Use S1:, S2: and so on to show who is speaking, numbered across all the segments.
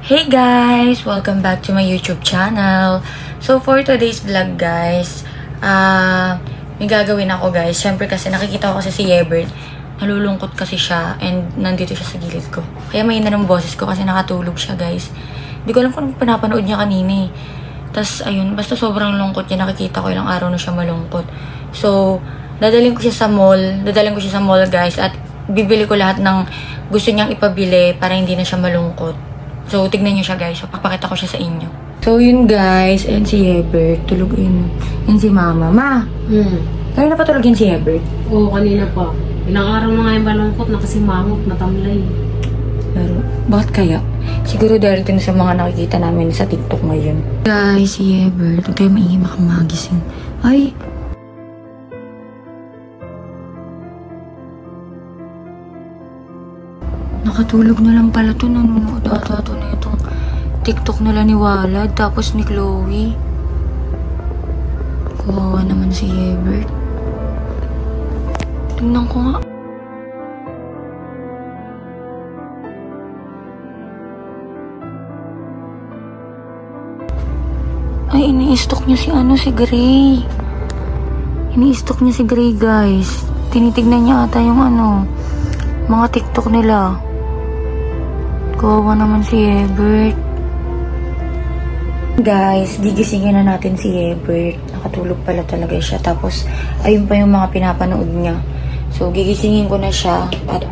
S1: Hey guys! Welcome back to my YouTube channel. So for today's vlog guys, may gagawin ako guys. Siyempre kasi nakikita ko kasi si Yebert. Nalulungkot kasi siya and nandito siya sa gilid ko. Kaya may na ng boses ko kasi nakatulog siya guys. Hindi ko alam kung anong pinapanood niya kanina eh. Tapos ayun, basta sobrang lungkot niya. Nakikita ko ilang araw na siya malungkot. So, dadalhin ko siya sa mall guys at bibili ko lahat ng gusto niyang ipabili para hindi na siya malungkot. So, tignan niyo siya guys. Papakita ko siya sa inyo. So, yun guys. Ayan si Hebert. Tulog yun. Yan si Mama. Ma! Kaya na pa tulog yun si Hebert?
S2: Oo, kanina pa. Ilang araw na nga yung malungkot na kasi mangot, natamlay.
S1: Pero, bakit kaya? Siguro dahil din sa mga nakikita namin sa TikTok ngayon. Guys, si Hebert. Huwag tayo maingay, baka magising. Ay! Nakatulog na lang pala to. Nanonood ata to na itong TikTok nila ni Walad. Tapos ni Chloe. Kawawa naman si Hebert. Tingnan ko nga. Ay, ini-stock niya si Gray. Ini-stock niya si Gray, guys. Tinitignan niya ata yung mga TikTok nila. Kawawa naman si Hebert. Guys, gigisingin na natin si Hebert. Nakatulog pala talaga siya. Tapos, ayun pa yung mga pinapanood niya. So, gigisingin ko na siya at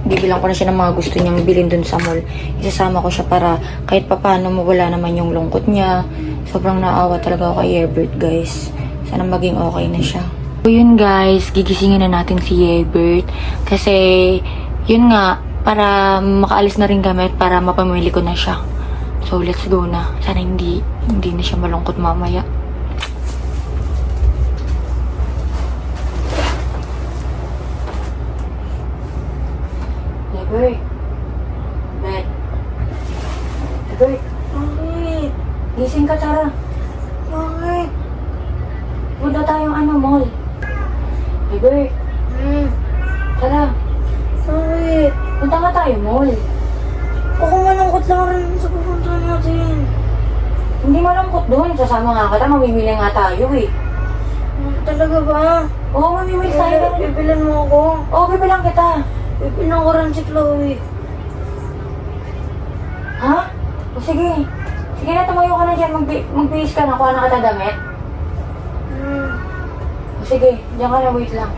S1: bibilang ko na siya ng mga gusto niyang bilhin dun sa mall. Isasama ko siya para kahit papano mawala naman yung lungkot niya. Sobrang naawa talaga ako kay Hebert, guys. Sana maging okay na siya. So, yun guys, gigisingin na natin si Hebert. Kasi, yun nga, para makaalis na rin kami at para mapamili ko na siya. So, let's go na. Sana hindi na siya malungkot mamaya. Hebert. Bed. Hebert.
S3: Bakit?
S1: Gising ka, Tara.
S3: Bakit?
S1: Punta tayong mall. Hebert. Tara.
S3: Bakit?
S1: Punta nga tayo, mall.
S3: Ako malungkot lang rin sa pupunta natin.
S1: Hindi malungkot doon. Sasama nga kita. Mamimili nga tayo eh.
S3: Talaga ba?
S1: Oo, mamimili tayo.
S3: Bibilan mo ako.
S1: Oo, bibilang kita.
S3: Bibilan ko rin si Chloe.
S1: Ha? O sige. Sige na, tumayo ka na dyan. Magbihis ka na. Kuha na kita damit. O sige, dyan ka na. Wait lang.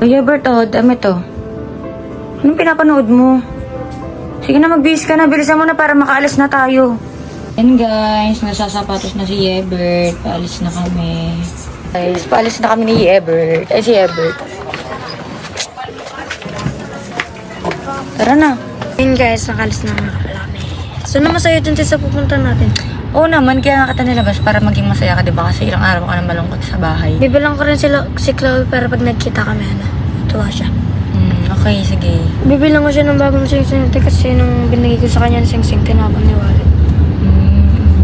S1: Ay, Hebert, damit to. Anong pinapanood mo? Sige na, magbihis ka na. Bilisan mo na para makaalis na tayo. And guys, nasasapatos na si Hebert. Paalis na kami. Guys, paalis na kami ni Hebert. Ay, si Hebert. Tara na.
S3: Ayun guys, nakalis na mga kalami. So, masaya dun sa pupunta natin.
S1: Oo naman, kaya nga kita nilabas para maging masaya ka, diba? Kasi ilang araw ka na malungkot sa bahay.
S3: Bibilang ko rin si Chloe para pag nagkita kami, tuwa siya.
S1: Okay, sige.
S3: Bibilang ko siya ng bagong sing-sing kasi nung binigay ko sa kanya ng sing-sing, tinapon ni Walid.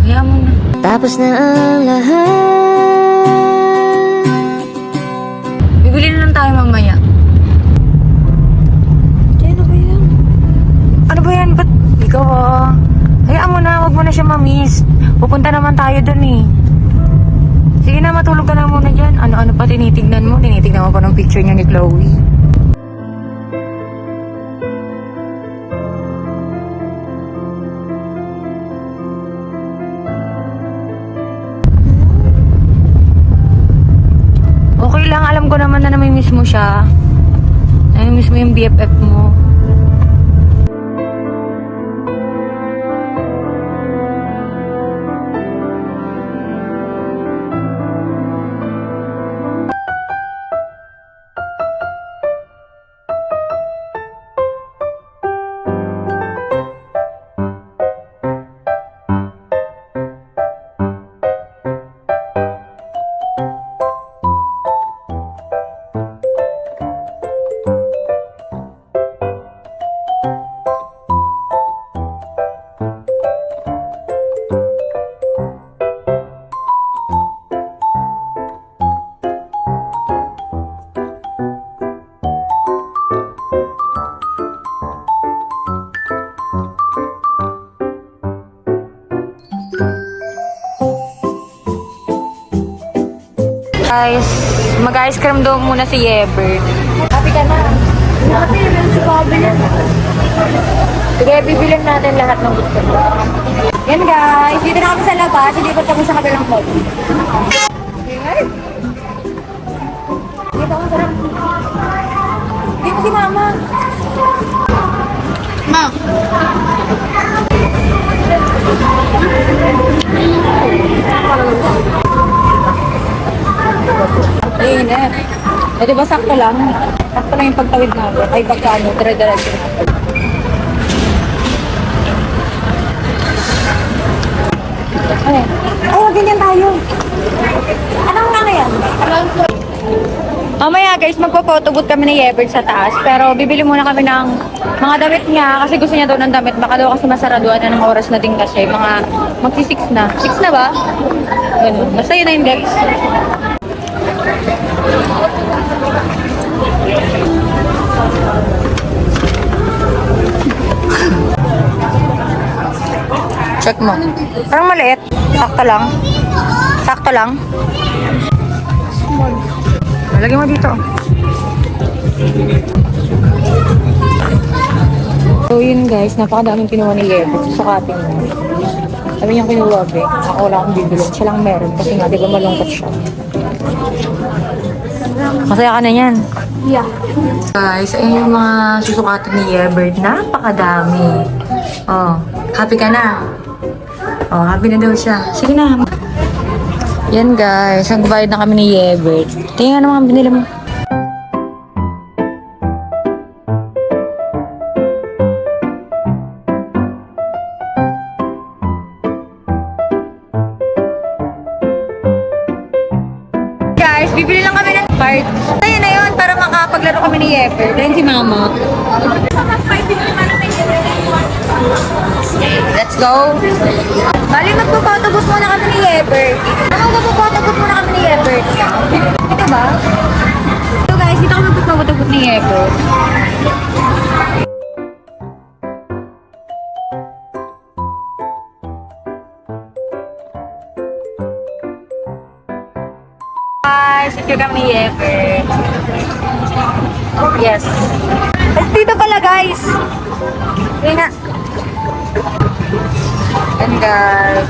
S1: Kaya mo na.
S3: Tapos na ang lahat.
S1: Bibili na lang tayo mamaya.
S3: Ano ba yan?
S1: Ano ba yan? Ba't ikaw hayaan mo na, wag mo na siya mamiss. Pupunta naman tayo dun eh. Sige na, matulog ka na muna dyan. Ano-ano pa tinitignan mo? Tinitignan mo pa ng picture niya ni Chloe. Okay lang, alam ko naman na namimiss mo siya. Namimiss mo yung BFF mo. guys. Mag-ice cream daw muna si Yebert. Happy ka na?
S3: Ate, meron si Bobby na.
S1: Sige, bibilin natin lahat ng gusto mo. Yan guys, dito na kami sa labas. Hindi pa kami sa kabilang mall. Dito ako sarap. Hindi mo si Mama. Ma. Init. Eh, di ba sakto lang? Sakto lang yung pagtawid natin. Ay, pagkaano, dire-diretso. Ano? Ay, ganyan tayo. Anong ano yan? Mamaya guys, magpo-photobooth kami ni Yebert sa taas. Pero bibili muna kami ng mga damit niya kasi gusto niya daw ng damit. Baka daw kasi masaraduan na ng oras na din kasi. Mga magsi-6 na. 6 na ba? Ganun. Basta yun na yun guys. Check mo. Parang maliit. Sakto lang. Sakto lang. Lagyan mo dito. So yun guys, napakadaming kinuha ni Yebert. Susukatin mo. Sabi niyang kinuha, be. Ako wala akong bibilin. Siya lang meron. Kasi nga, di ba malungkot siya. Masaya ka na yan.
S3: Yeah.
S1: Guys, ayun yung mga susukatin ni Yebert. Napakadami. Oh, happy ka na? Oh, happy na daw siya. Sige na. Yan guys, nagbayad na kami ni Yebert. Tingnan naman ang binili mo. Guys, bibili lang kami ng card. Ayun na yun, para makapaglaro kami ni Yebert. Ayun si Mama. Let's go! Bali, magpo-photobooth muna kami ni Yebert. Magpo-photobooth muna kami ni Yebert. Ito ba? Ito guys, dito kami magpo-photobooth ni Yebert. Guys, ito kami ni Yebert. Yes. Dito pala guys. Ayun na. And guys.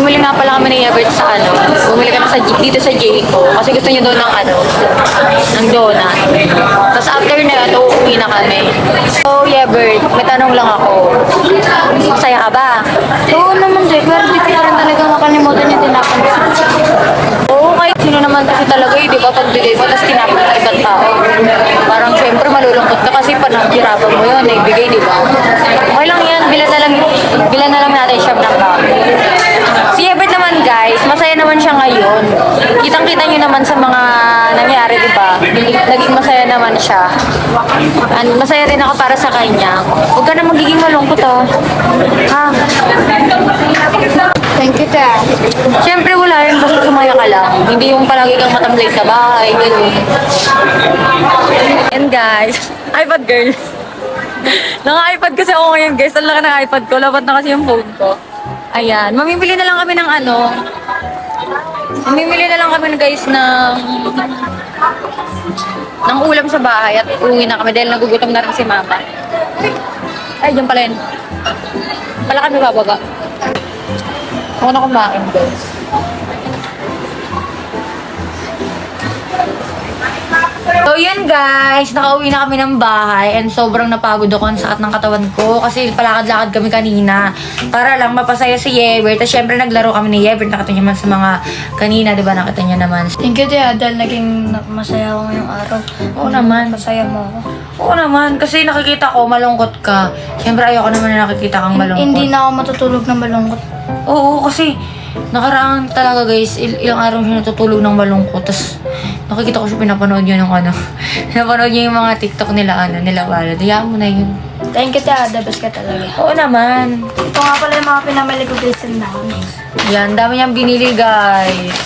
S1: bumili nga pala kami ni Everett sa bumili kami dito sa Jayco kasi gusto niya doon ng ng donut. Tapos after na ito, uuwi na kami. So, Everett, may tanong lang ako. Masaya ka ba?
S3: Oo naman, Jay. Pero di ko pa rin talaga makalimutan yung tinapon ko.
S1: Oo, kahit sino naman kasi talaga di ba, pag bigay mo, tapos tinapon ng ibang tao. Parang syempre malulungkot ka kasi panaghirapan mo yun, ibigay, di ba? Okay lang yan, bilan na lang natin siya ng kami. Si Everett naman guys, masaya naman siya ngayon. Kitang-kita nyo naman sa mga nangyari, di ba? Naging masaya naman siya. And masaya rin ako para sa kanya. Huwag ka na magiging malungkot ha.
S3: Thank you, Tia.
S1: Siyempre wala yun, basta sumaya ka lang. Hindi yung palagi kang matamlay sa bahay, gano'n. And guys, iPad girl. Naka-iPad kasi ako ngayon guys. Ang laki ng iPad ko. Lapat na kasi yung phone ko. Ayan. Mamimili na lang kami ng Mamimili na lang kami guys ng ulam sa bahay at uwi na kami dahil nagugutom na rin si mama. Ay, dyan pala yun. Pala kami bababa. Ako na kumain guys. So yun guys, nakauwi na kami ng bahay and sobrang napagod ako, ang sakit ng katawan ko kasi palakad-lakad kami kanina para lang mapasaya si Yever. Tapos syempre naglaro kami ni Yever, nakita niya naman sa mga kanina, di ba, nakita niya naman.
S3: Thank you, Tia. Dahil naging masaya ako ngayong araw.
S1: Oo naman.
S3: Masaya mo ako.
S1: Oo naman, kasi nakikita ko malungkot ka. Syempre ayoko naman na nakikita kang malungkot.
S3: Hindi na ako matutulog na malungkot.
S1: Oo, kasi nakaraan talaga guys, ilang araw siya natutulog ng malungkot. Tapos nakikita ko siya, pinapanood niya ng pinapanood niya yung mga TikTok nila, nila Wala. Hayaan mo na yun.
S3: Thank you, Tia. The best ka talaga.
S1: Oo naman.
S3: Ito nga pala yung mga pinamali ko guys na ako.
S1: Yan, dami niyang binili guys.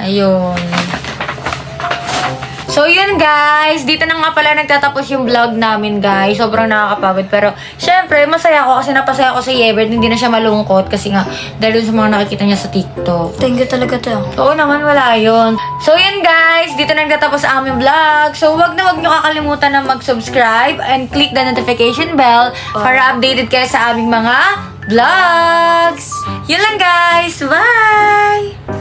S1: Ayun. So yun guys, dito na nga pala nagtatapos yung vlog namin guys. Sobrang nakakapagod pero syempre masaya ako kasi napasaya ako si Everett. Hindi na siya malungkot kasi nga dahil dun sa mga nakikita niya sa TikTok.
S3: Thank you talaga, Tia.
S1: Oo naman, wala yun. So yun guys, dito na nagtatapos ang aming vlog. So wag nyo kakalimutan na mag-subscribe and click the notification bell para updated kayo sa aming mga vlogs. Yun lang guys, bye!